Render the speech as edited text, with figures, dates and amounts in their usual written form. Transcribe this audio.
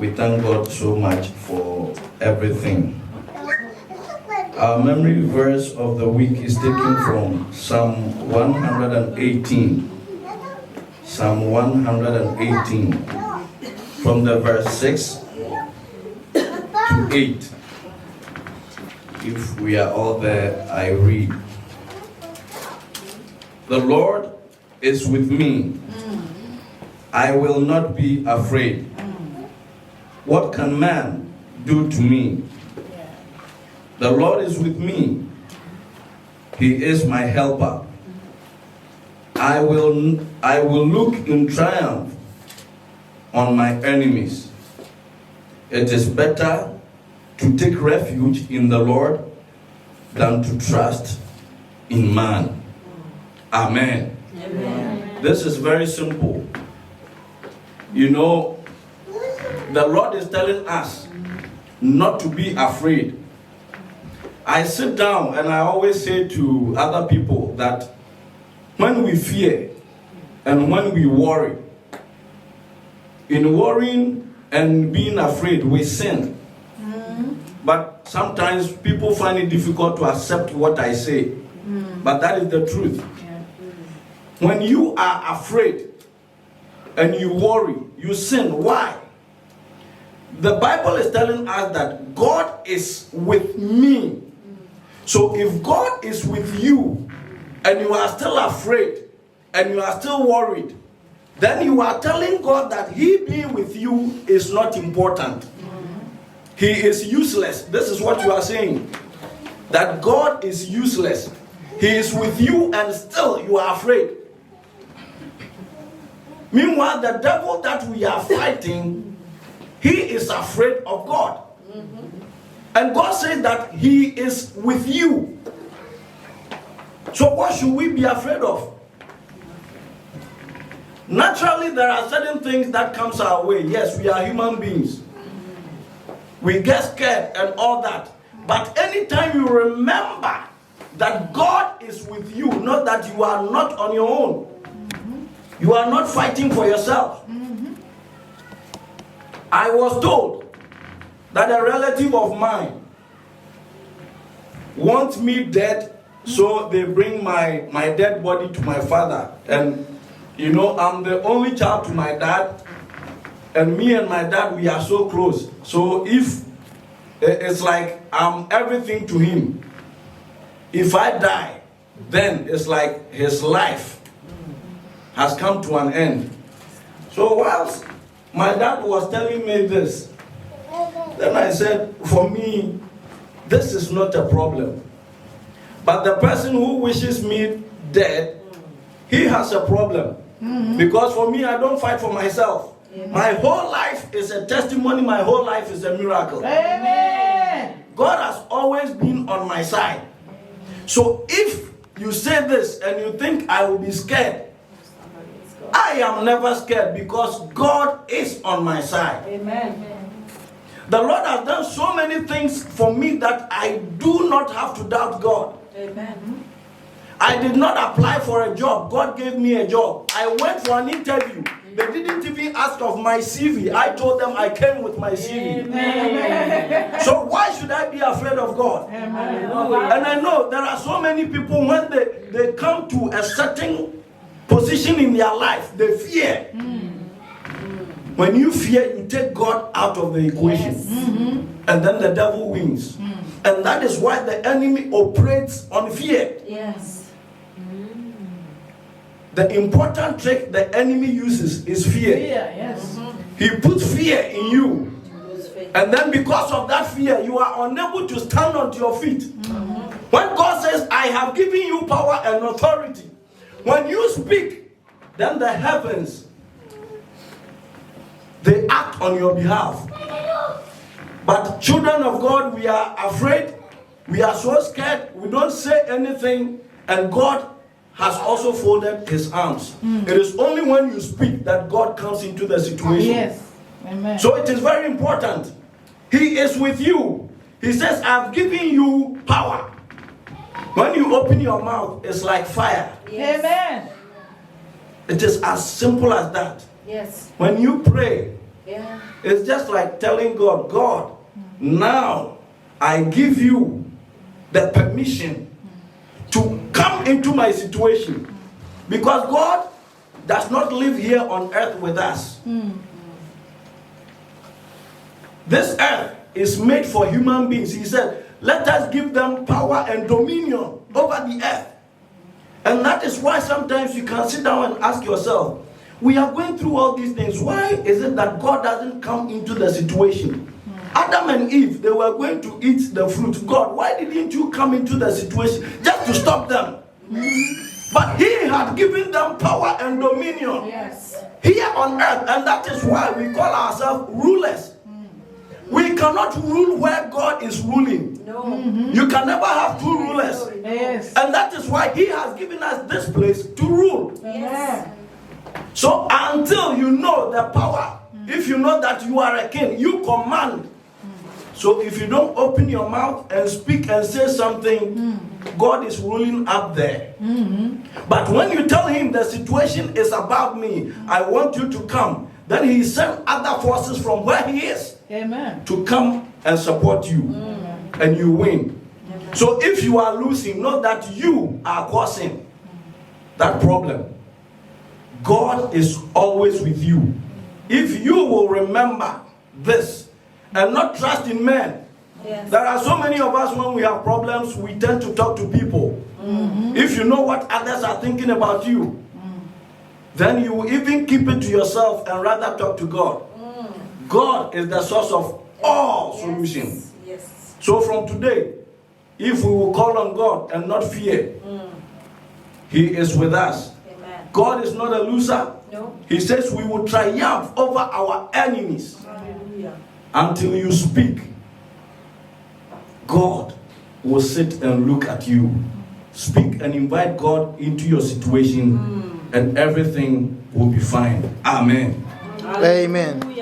We thank God so much for everything. Our memory verse of the week is taken from Psalm 118. Psalm 118, from the verse 6 to 8. If we are all there, I read. The Lord is with me. I will not be afraid. What can man do to me? The Lord is with me. He is my helper. I will look in triumph on my enemies. It is better to take refuge in the Lord than to trust in man. Amen. Amen. This is very simple. You know, the Lord is telling us not to be afraid. I sit down and I always say to other people that when we fear and when we worry, in worrying and being afraid, we sin. But sometimes people find it difficult to accept what I say. But that is the truth. When you are afraid and you worry, you sin. Why? The Bible is telling us that God is with me. So if God is with you and you are still afraid and you are still worried, then you are telling God that He being with you is not important. He is useless. This is what you are saying. That God is useless. He is with you and still you are afraid. Meanwhile, the devil that we are fighting, he is afraid of God. And God says that He is with you. So what should we be afraid of? Naturally, there are certain things that comes our way. Yes, we are human beings. We get scared and all that. But anytime you remember that God is with you, not that you are not on your own. You are not fighting for yourself. I was told that a relative of mine wants me dead, so they bring my dead body to my father. And you know, I'm the only child to my dad, and me and my dad, we are so close. So if it's like I'm everything to him, if I die, then it's like his life has come to an end. So whilst my dad was telling me this, then I said, for me, this is not a problem. But the person who wishes me dead, he has a problem. Because for me, I don't fight for myself. My whole life is a testimony. My whole life is a miracle. Amen. God has always been on my side. So if you say this and you think I will be scared, I am never scared because God is on my side. Amen. The Lord has done so many things for me that I do not have to doubt God. Amen. I did not apply for a job. God gave me a job. I went for an interview. They didn't even ask of my CV. I told them I came with my CV. Amen. So why should I be afraid of God? Amen. And I know there are so many people when they come to a certain position in their life, they fear. When you fear, you take God out of the equation. Yes. And then the devil wins. And that is why the enemy operates on fear. Yes. The important trick the enemy uses is fear. Fear, yes. He puts fear in you. And then because of that fear, you are unable to stand on your feet. When God says, I have given you power and authority, when you speak, then the heavens, they act on your behalf. But children of God, we are afraid. We are so scared. We don't say anything. And God has also folded His arms. It is only when you speak that God comes into the situation. Yes. Amen. So it is very important. He is with you. He says, I've given you power. When you open your mouth, it's like fire. Yes. Amen. It is as simple as that. Yes. When you pray, Yeah. It's just like telling God, God, now I give you the permission to come into my situation. Because God does not live here on earth with us. This earth is made for human beings. He said, let us give them power and dominion over the earth. And that is why sometimes you can sit down and ask yourself, we are going through all these things. Why is it that God doesn't come into the situation? Adam and Eve, they were going to eat the fruit. God, why didn't you come into the situation just to stop them? But he had given them power and dominion here on earth. And that is why we call ourselves rulers. We cannot rule where God is ruling. No. You can never have two rulers. Yes. And that is why he has given us this place to rule. Yes. So until you know the power, if you know that you are a king, you command. So if you don't open your mouth and speak and say something, God is ruling up there. But when you tell him the situation is about me, I want you to come, then he sends other forces from where he is. Amen. To come and support you. And you win. So if you are losing, know that you are causing that problem. God is always with you. If you will remember this and not trust in men. Yes. There are so many of us, when we have problems, we tend to talk to people. If you know what others are thinking about you, then you will even keep it to yourself and rather talk to God. God is the source of all solutions. Yes. So from today, if we will call on God and not fear, he is with us. Amen. God is not a loser. No. He says we will triumph over our enemies. Hallelujah. Until you speak, God will sit and look at you. Speak and invite God into your situation, and everything will be fine. Amen. Amen.